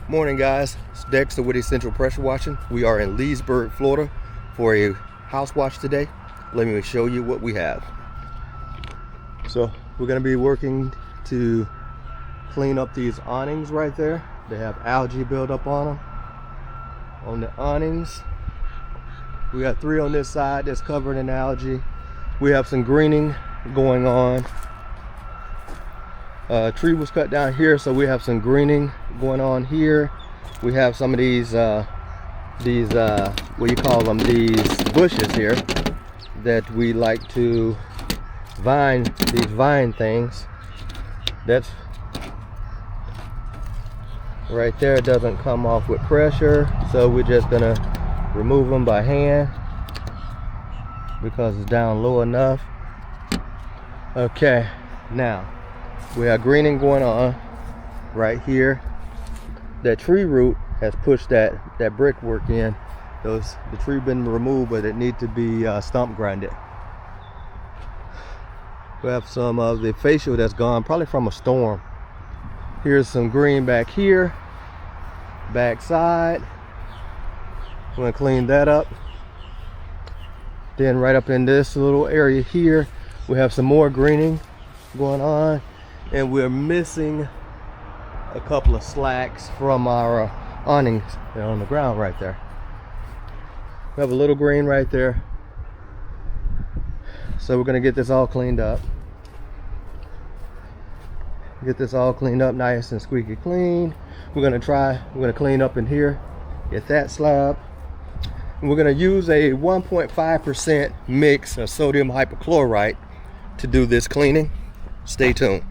Morning guys, it's Dexter with Essential Pressure Washing. We are in Leesburg, Florida for a house wash today. Let me show you what we have. So we're going to be working to clean up these awnings right there. They have algae buildup on them. On the awnings, we got 3 on this side that's covered in algae. We have some greening going on. Tree was cut down here, so we have some greening going on here. We have some of these what do you call them, these bushes here that we like to vine, these vine things. That's right there, it doesn't come off with pressure, so we're just gonna remove them by hand because it's down low enough. Okay, now we have greening going on right here. That tree root has pushed that brickwork in. The tree been removed, but it needs to be stump grinded. We have some of the facial that's gone, probably from a storm. Here's some green back here, back side. I'm gonna clean that up. Then right up in this little area here, we have some more greening going on. And we're missing a couple of slacks from our awnings. They're on the ground right there. We have a little green right there. So we're gonna get this all cleaned up. Get this all cleaned up nice and squeaky clean. We're gonna clean up in here, get that slab. And we're gonna use a 1.5% mix of sodium hypochlorite to do this cleaning. Stay tuned.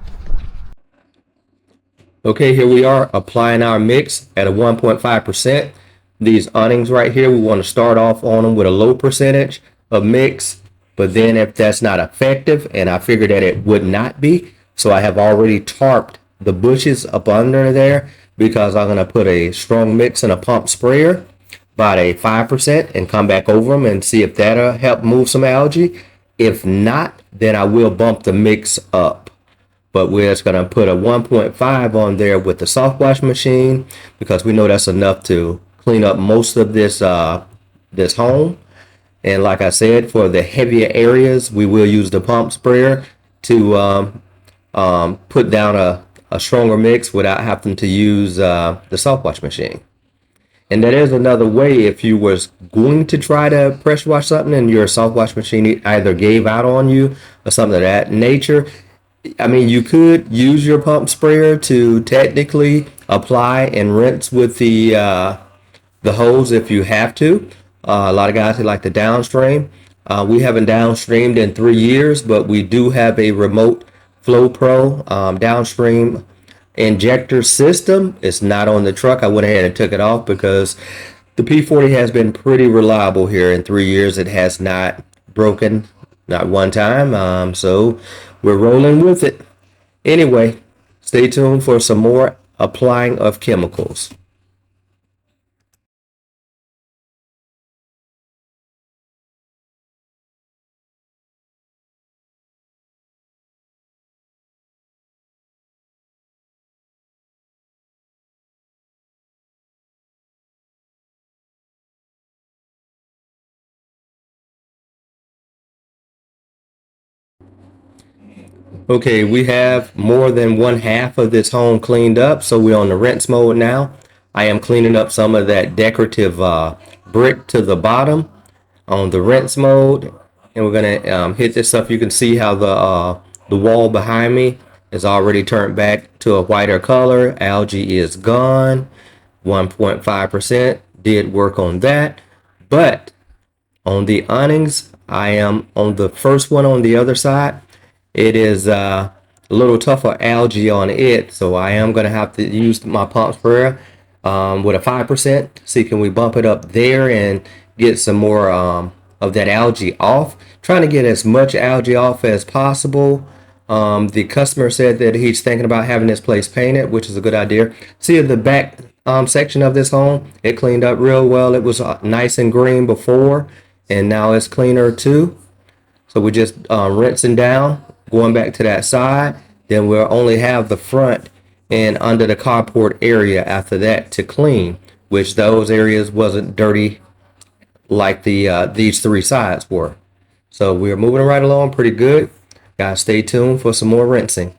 Okay, here we are applying our mix at a 1.5%. These awnings right here, we want to start off on them with a low percentage of mix, but then if that's not effective, and I figured that it would not be, so I have already tarped the bushes up under there because I'm going to put a strong mix in a pump sprayer, about a 5%, and come back over them and see if that'll help move some algae. If not, then I will bump the mix up. But we're just going to put a 1.5 on there with the soft wash machine because we know that's enough to clean up most of this this home. And like I said, for the heavier areas, we will use the pump sprayer to put down a stronger mix without having to use the soft wash machine. And that is another way if you was going to try to pressure wash something and your soft wash machine either gave out on you or something of that nature. I mean, you could use your pump sprayer to technically apply and rinse with the hose if you have to. A lot of guys like to downstream. We haven't downstreamed in 3 years, but we do have a remote Flow Pro downstream injector system. It's not on the truck. I went ahead and took it off because the P40 has been pretty reliable here. In 3 years, it has not broken, not one time. So we're rolling with it. Anyway, stay tuned for some more applying of chemicals. Okay, we have more than one half of this home cleaned up, so we're on the rinse mode now. I am cleaning up some of that decorative brick to the bottom on the rinse mode, and we're gonna hit this up. You can see how the wall behind me is already turned back to a whiter color. Algae is gone. 1.5% did work on that, but on the awnings, I am on the first one on the other side. It is a little tougher algae on it, so I am going to have to use my pump sprayer with a 5%. See, can we bump it up there and get some more of that algae off? Trying to get as much algae off as possible. The customer said that he's thinking about having this place painted, which is a good idea. See the back section of this home, it cleaned up real well. It was nice and green before, and now it's cleaner too. So we're just rinsing down, going back to that side. Then we'll only have the front and under the carport area after that to clean, which those areas wasn't dirty like these three sides were. So we're moving right along pretty good. Guys, stay tuned for some more rinsing.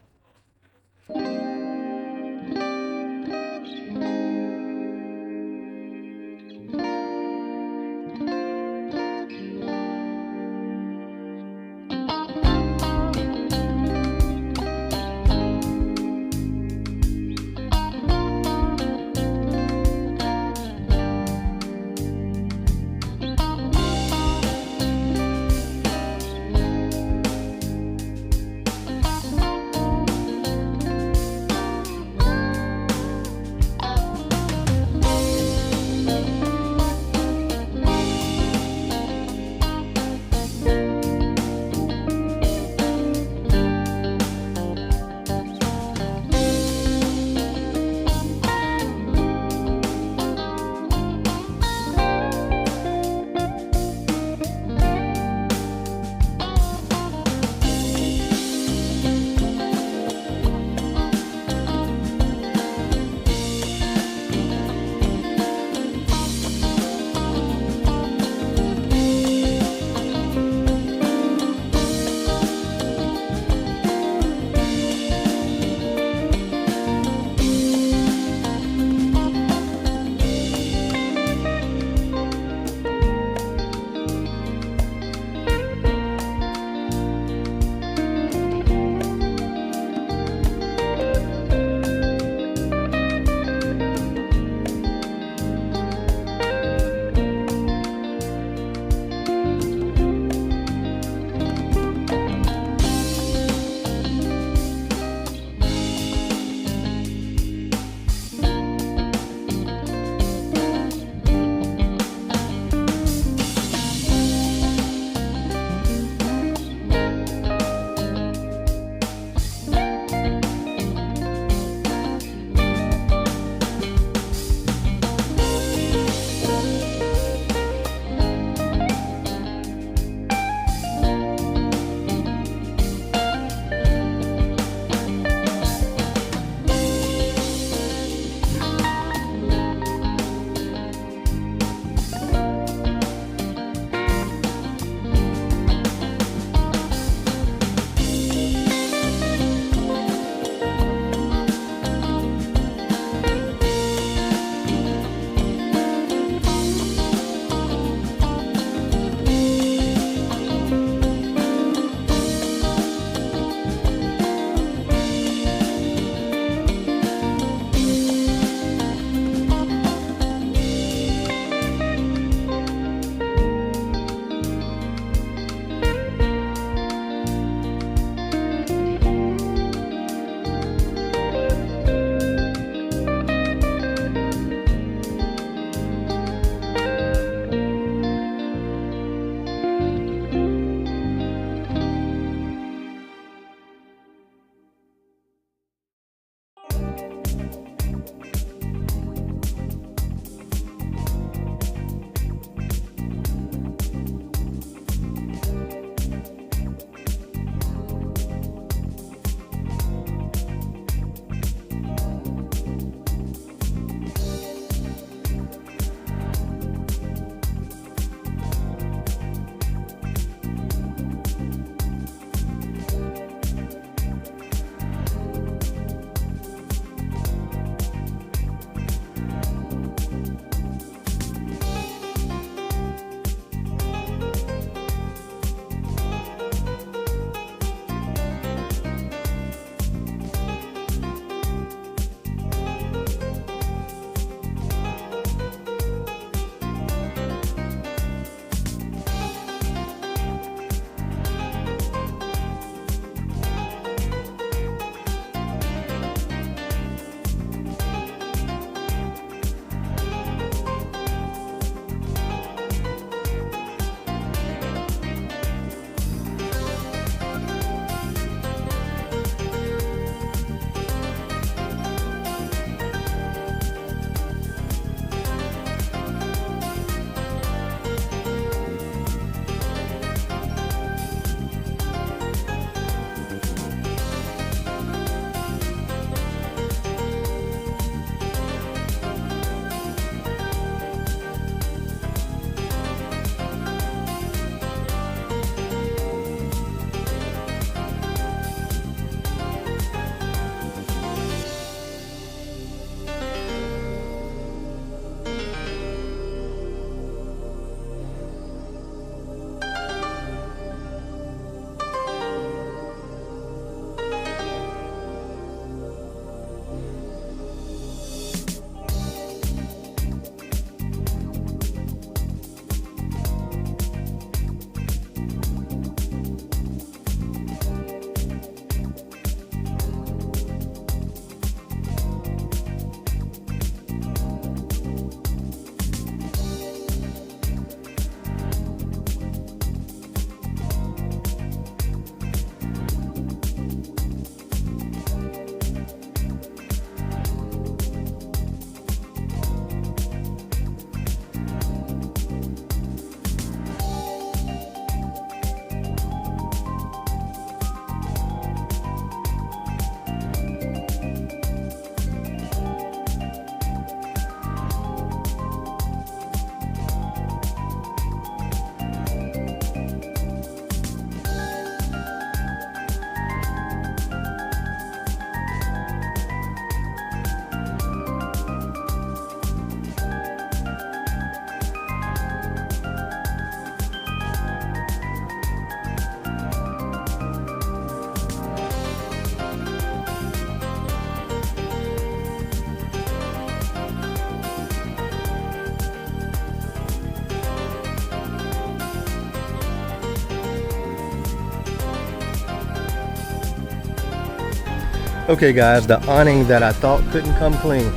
Okay guys, the awning that I thought couldn't come clean,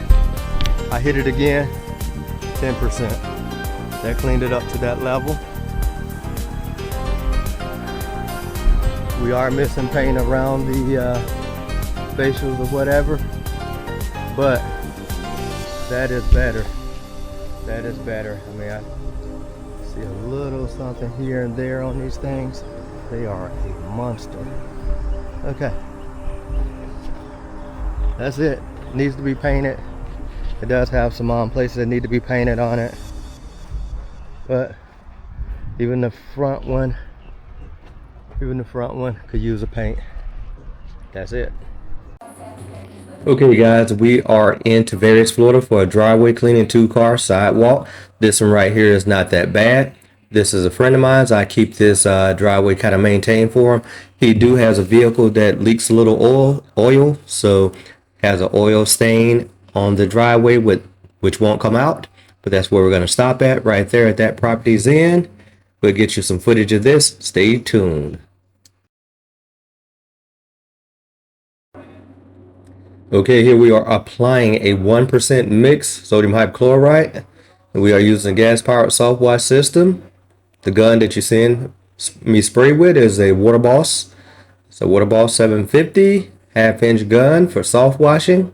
I hit it again, 10%. That cleaned it up to that level. We are missing paint around the facials or whatever, but that is better. That is better. I mean, I see a little something here and there on these things. They are a monster. Okay. That's it. Needs to be painted. It does have some places that need to be painted on it. But even the front one could use a paint. That's it. Okay guys, we are in Tavares, Florida for a driveway cleaning 2-car sidewalk. This one right here is not that bad. This is a friend of mine's. I keep this driveway kind of maintained for him. He has a vehicle that leaks a little oil, so has an oil stain on the driveway which won't come out. But that's where we're going to stop at, right there at that property's end. We'll get you some footage of this. Stay tuned. Okay, here we are applying a 1% mix sodium hypochlorite. We are using a gas-powered soft wash system. The gun that you're seeing me spray with is a Water Boss. It's a Water Boss 750 half-inch gun for soft washing.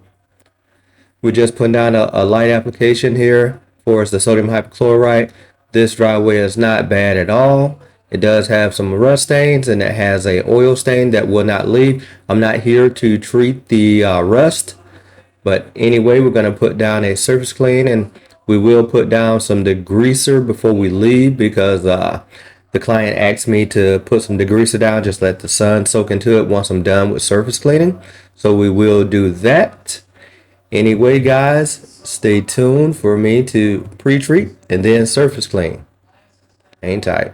We're just putting down a light application here for the sodium hypochlorite. This driveway is not bad at all. It does have some rust stains and it has a oil stain that will not leave. I'm not here to treat the rust, but anyway, we're going to put down a surface clean, and we will put down some degreaser before we leave because the client asked me to put some degreaser down, just let the sun soak into it once I'm done with surface cleaning. So we will do that. Anyway guys, stay tuned for me to pre-treat and then surface clean. Hang tight.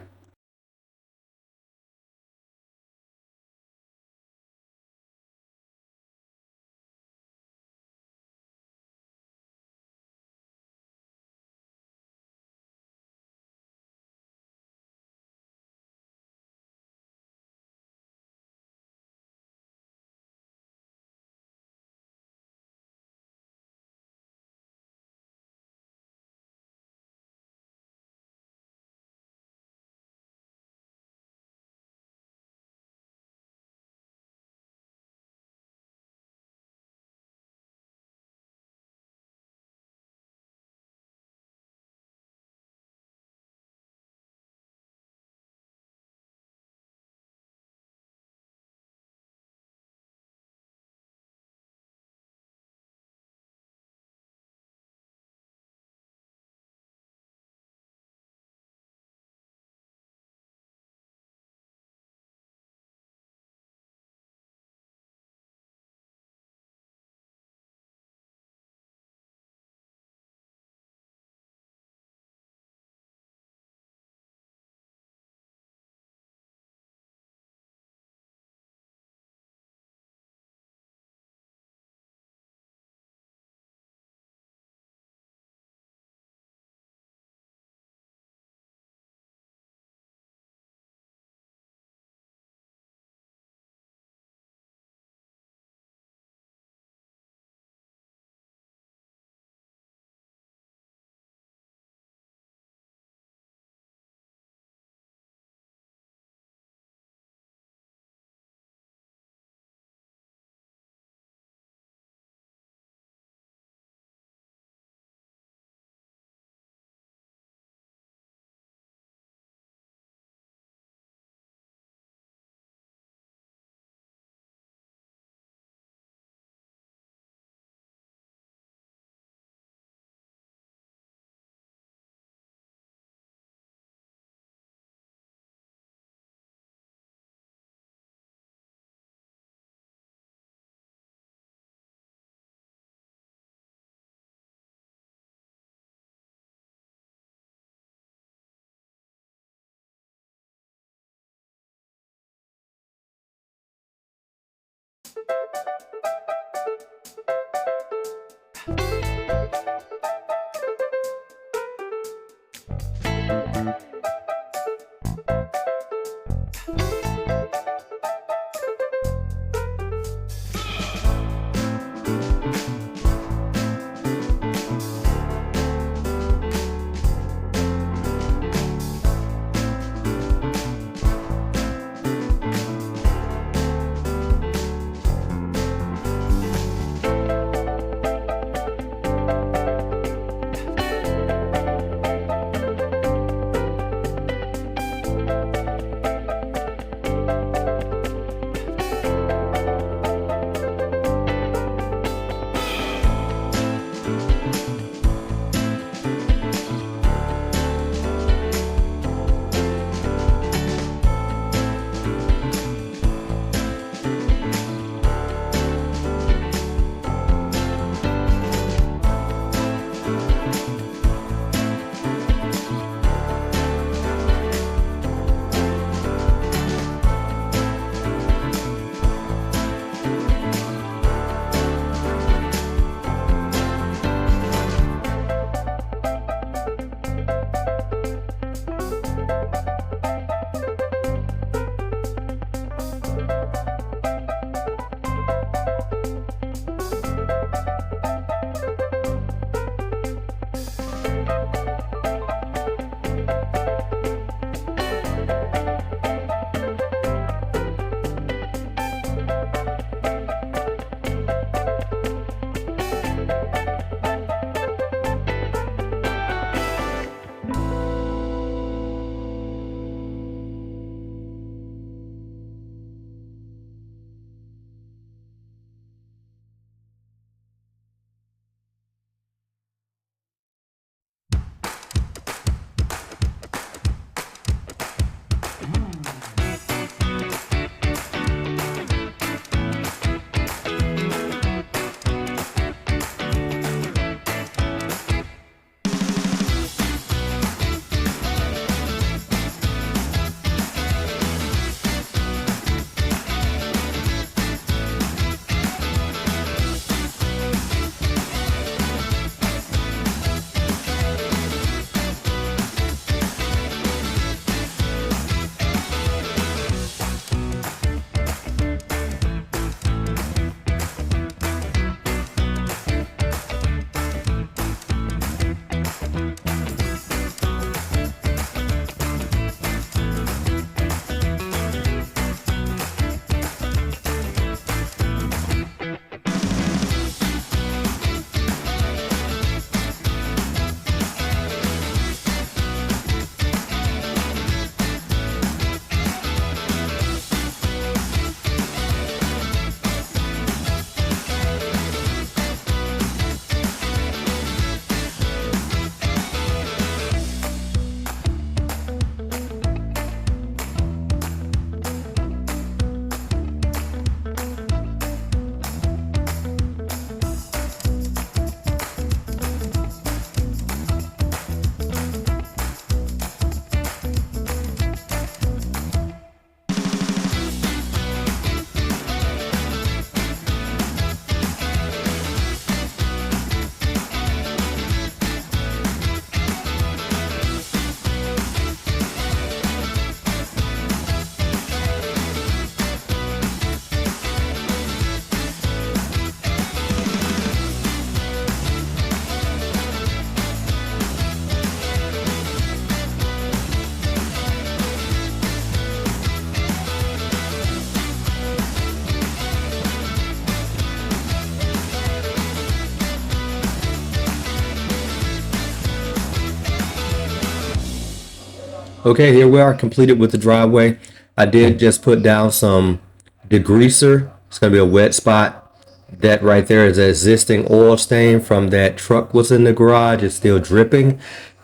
Okay, here we are completed with the driveway. I did just put down some degreaser. It's going to be a wet spot. That right there is an existing oil stain from that truck was in the garage. It's still dripping.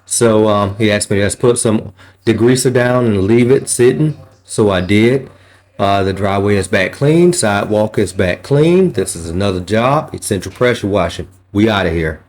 So he asked me to just put some degreaser down and leave it sitting. So I did. The driveway is back clean. Sidewalk is back clean. This is another job. It's central pressure washing. We out of here.